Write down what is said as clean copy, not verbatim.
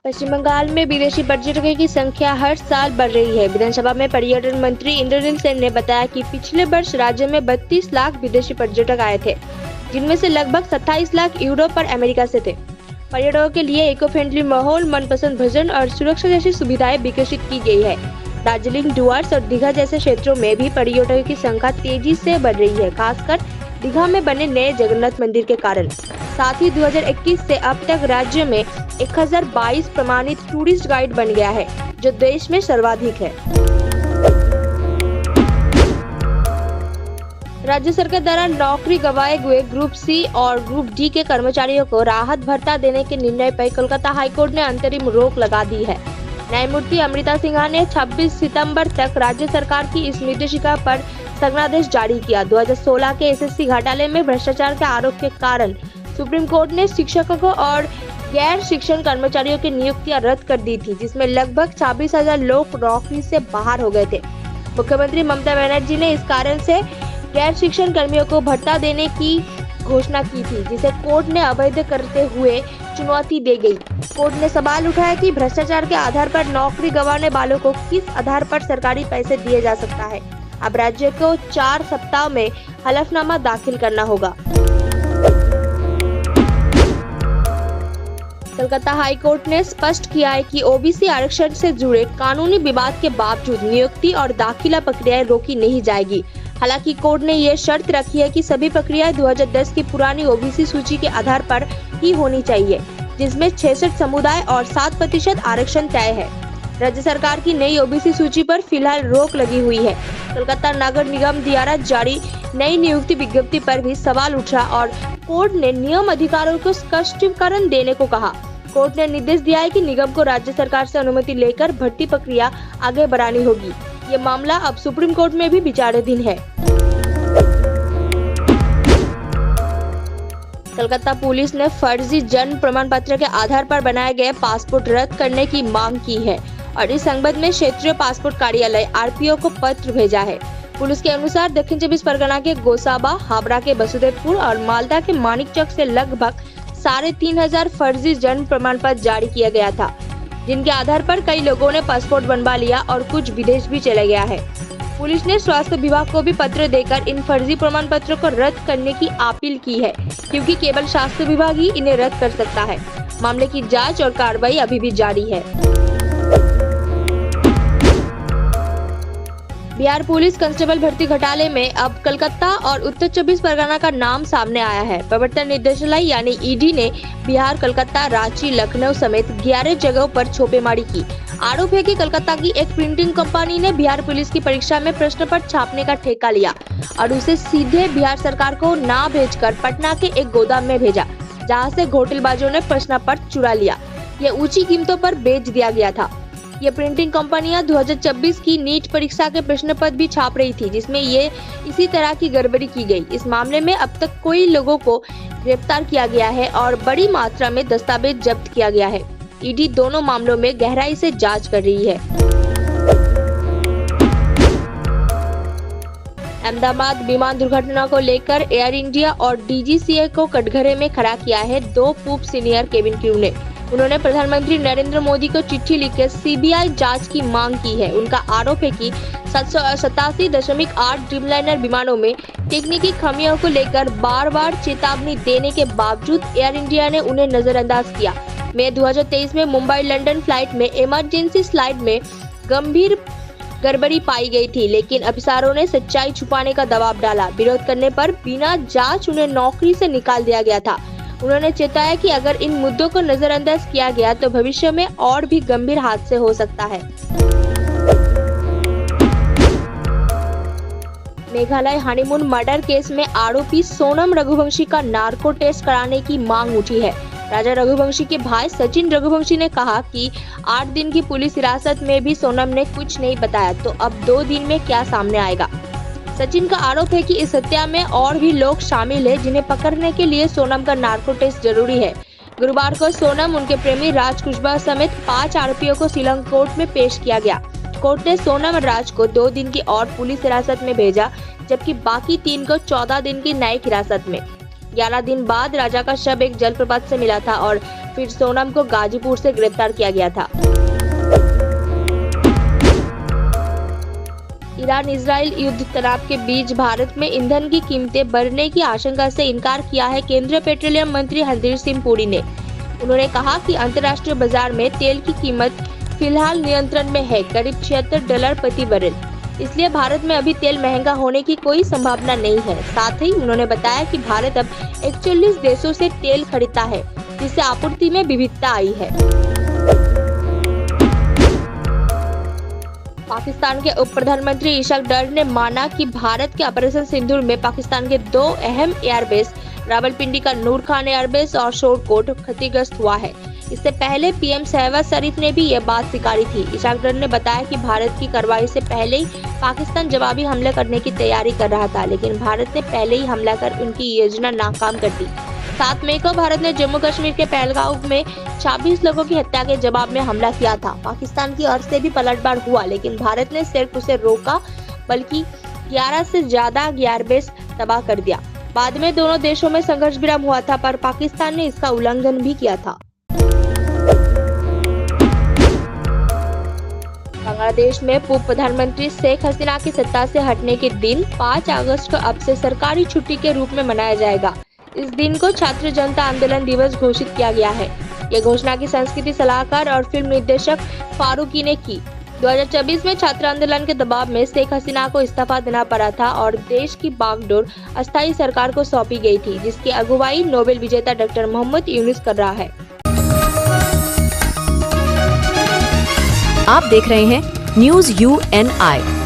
पश्चिम बंगाल में विदेशी पर्यटकों की संख्या हर साल बढ़ रही है। विधानसभा में पर्यटन मंत्री इंद्रनील सेन ने बताया कि पिछले वर्ष राज्य में 32 लाख विदेशी पर्यटक आए थे, जिनमें से लगभग 27 लाख यूरोप और अमेरिका से थे। पर्यटकों के लिए इको फ्रेंडली माहौल, मनपसंद भोजन और सुरक्षा जैसी सुविधाएं विकसित की गई है। दार्जिलिंग, डुवर्स और दीघा जैसे क्षेत्रों में भी पर्यटकों की संख्या तेजी से बढ़ रही है, खासकर दीघा में बने नए जगन्नाथ मंदिर के कारण। साथ ही 2021 से अब तक राज्य में 1022 प्रमाणित टूरिस्ट गाइड बन गया है, जो देश में सर्वाधिक है। राज्य सरकार द्वारा नौकरी गंवाए हुए ग्रुप सी और ग्रुप डी के कर्मचारियों को राहत भत्ता देने के निर्णय पर कोलकाता हाईकोर्ट ने अंतरिम रोक लगा दी है। न्यायमूर्ति अमृता सिन्हा ने 26 सितंबर तक राज्य सरकार की इस निर्देशिका पर स्थगनादेश जारी किया। 2016 के एसएससी घोटाले में भ्रष्टाचार के आरोप के कारण सुप्रीम कोर्ट ने शिक्षकों और गैर शिक्षण कर्मचारियों की नियुक्तियां रद्द कर दी थी, जिसमें लगभग 26,000 लोग नौकरी से बाहर हो गए थे। मुख्यमंत्री ममता बनर्जी ने इस कारण से गैर शिक्षण कर्मियों को भत्ता देने की घोषणा की थी, जिसे कोर्ट ने अवैध करते हुए चुनौती दे गई। कोर्ट ने सवाल उठाया कि भ्रष्टाचार के आधार पर नौकरी गंवाने वालों को किस आधार पर सरकारी पैसे दिए जा सकता है। अब राज्य को 4 सप्ताह में हलफनामा दाखिल करना होगा। कोलकाता हाईकोर्ट ने स्पष्ट किया है कि ओबीसी आरक्षण से जुड़े कानूनी विवाद के बावजूद नियुक्ति और दाखिला प्रक्रियाएं रोकी नहीं जाएगी। हालांकि कोर्ट ने ये शर्त रखी है कि सभी प्रक्रियाएं 2010 की पुरानी ओबीसी सूची के आधार पर ही होनी चाहिए, जिसमें 66 समुदाय और 7% आरक्षण तय है। राज्य सरकार की नई ओबीसी सूची पर फिलहाल रोक लगी हुई है। कोलकाता नगर निगम द्वारा जारी नई नियुक्ति विज्ञप्ति पर भी सवाल उठा और कोर्ट ने नियम अधिकारियों को स्पष्टीकरण देने को कहा। कोर्ट ने निर्देश दिया है कि निगम को राज्य सरकार से अनुमति लेकर भर्ती प्रक्रिया आगे बढ़ानी होगी। ये मामला अब सुप्रीम कोर्ट में भी विचाराधीन है। कोलकाता पुलिस ने फर्जी जन्म प्रमाण पत्र के आधार पर बनाए गए पासपोर्ट रद्द करने की मांग की है और इस संबंध में क्षेत्रीय पासपोर्ट कार्यालय आरपीओ को पत्र भेजा है। पुलिस के अनुसार दक्षिण 24 परगना के गोसाबा, हावड़ा के वसुदेवपुर और मालदा के मानिकचक से लगभग 3,500 फर्जी जन्म प्रमाण पत्र जारी किया गया था, जिनके आधार पर कई लोगों ने पासपोर्ट बनवा लिया और कुछ विदेश भी चले गया है। पुलिस ने स्वास्थ्य विभाग को भी पत्र देकर इन फर्जी प्रमाण पत्रों को रद्द करने की अपील की है, क्योंकि केवल स्वास्थ्य विभाग ही इन्हें रद्द कर सकता है। मामले की जांच और कार्रवाई अभी भी जारी है। बिहार पुलिस कांस्टेबल भर्ती घोटाले में अब कोलकाता और उत्तर 24 परगना का नाम सामने आया है। प्रवर्तन निदेशालय यानी ईडी ने बिहार, कोलकाता, रांची, लखनऊ समेत 11 जगहों पर छापेमारी की। आरोप है कि कोलकाता की एक प्रिंटिंग कंपनी ने बिहार पुलिस की परीक्षा में प्रश्न पत्र छापने का ठेका लिया और उसे सीधे बिहार सरकार को ना भेजकर पटना के एक गोदाम में भेजा, जहाँ से घोटालेबाजों ने प्रश्न पत्र चुरा लिया। ये ऊंची कीमतों पर बेच दिया गया था। ये प्रिंटिंग कंपनियां 2026 की नीट परीक्षा के प्रश्न पत्र भी छाप रही थी, जिसमें ये इसी तरह की गड़बड़ी की गई। इस मामले में अब तक कई लोगों को गिरफ्तार किया गया है और बड़ी मात्रा में दस्तावेज जब्त किया गया है। ईडी दोनों मामलों में गहराई से जांच कर रही है। अहमदाबाद विमान दुर्घटना को लेकर एयर इंडिया और डीजीसीए को कटघरे में खड़ा किया है 2 पूर्व सीनियर केबिन क्रू ने। उन्होंने प्रधानमंत्री नरेंद्र मोदी को चिट्ठी लिखकर सीबीआई जांच की मांग की है। उनका आरोप है कि 787.8 ड्रीमलाइनर विमानों में तकनीकी खामियों को लेकर बार-बार चेतावनी देने के बावजूद एयर इंडिया ने उन्हें नजरअंदाज किया। मई 2023 में मुंबई लंदन फ्लाइट में इमरजेंसी स्लाइड में गंभीर गड़बड़ी पाई गई थी, लेकिन अफसरों ने सच्चाई छुपाने का दबाव डाला। विरोध करने पर बिना जांच उन्हें नौकरी से निकाल दिया गया था। उन्होंने चेताया कि अगर इन मुद्दों को नजरअंदाज किया गया तो भविष्य में और भी गंभीर हादसे हो सकता है। मेघालय हनीमून मर्डर केस में आरोपी सोनम रघुवंशी का नार्को टेस्ट कराने की मांग उठी है। राजा रघुवंशी के भाई सचिन रघुवंशी ने कहा कि 8 दिन की पुलिस हिरासत में भी सोनम ने कुछ नहीं बताया, तो अब 2 दिन में क्या सामने आएगा। सचिन का आरोप है कि इस हत्या में और भी लोग शामिल हैं, जिन्हें पकड़ने के लिए सोनम का नार्को टेस्ट जरूरी है। गुरुवार को सोनम, उनके प्रेमी राज कुशवाहा समेत 5 आरोपियों को शिलांग कोर्ट में पेश किया गया। कोर्ट ने सोनम और राज को 2 दिन की और पुलिस हिरासत में भेजा, जबकि बाकी 3 को 14 दिन की न्यायिक हिरासत में। 11 दिन बाद राजा का शव एक जलप्रपात से मिला था और फिर सोनम को गाजीपुर से गिरफ्तार किया गया था। ईरान इजराइल युद्ध तनाव के बीच भारत में ईंधन की कीमतें बढ़ने की आशंका से इनकार किया है केंद्रीय पेट्रोलियम मंत्री हरदीप सिंह पुरी ने। उन्होंने कहा कि अंतर्राष्ट्रीय बाजार में तेल की कीमत फिलहाल नियंत्रण में है, करीब $76 प्रति बैरल। इसलिए भारत में अभी तेल महंगा होने की कोई संभावना नहीं है। साथ ही उन्होंने बताया कि भारत अब 41 देशों से तेल खरीदता है, जिससे आपूर्ति में विविधता आई है। पाकिस्तान के उप प्रधानमंत्री इशाक डर ने माना कि भारत के ऑपरेशन सिंदूर में पाकिस्तान के 2 अहम एयरबेस रावलपिंडी का नूर खान एयरबेस और शोरकोट क्षतिग्रस्त हुआ है। इससे पहले पीएम शहबाज शरीफ ने भी यह बात स्वीकारी थी। इशाक डर ने बताया कि भारत की कार्रवाई से पहले ही पाकिस्तान जवाबी हमले करने की तैयारी कर रहा था, लेकिन भारत ने पहले ही हमला कर उनकी योजना नाकाम कर दी। 7 मई को भारत ने जम्मू कश्मीर के पहलगांव में 26 लोगों की हत्या के जवाब में हमला किया था। पाकिस्तान की ओर से भी पलटवार हुआ, लेकिन भारत ने सिर्फ उसे रोका, बल्कि 11 से ज्यादा एयरबेस तबाह कर दिया। बाद में दोनों देशों में संघर्ष विराम हुआ था, पर पाकिस्तान ने इसका उल्लंघन भी किया था। बांग्लादेश में पूर्व प्रधानमंत्री शेख हसीना की सत्ता से हटने के दिन 5 अगस्त को अब से सरकारी छुट्टी के रूप में मनाया जाएगा। इस दिन को छात्र जनता आंदोलन दिवस घोषित किया गया है। ये घोषणा की संस्कृति सलाहकार और फिल्म निर्देशक फारूकी ने की। 2024 में छात्र आंदोलन के दबाव में शेख हसीना को इस्तीफा देना पड़ा था और देश की बागडोर अस्थायी सरकार को सौंपी गई थी, जिसकी अगुवाई नोबेल विजेता डॉक्टर मोहम्मद यूनुस कर रहा है। आप देख रहे हैं न्यूज़ UNI।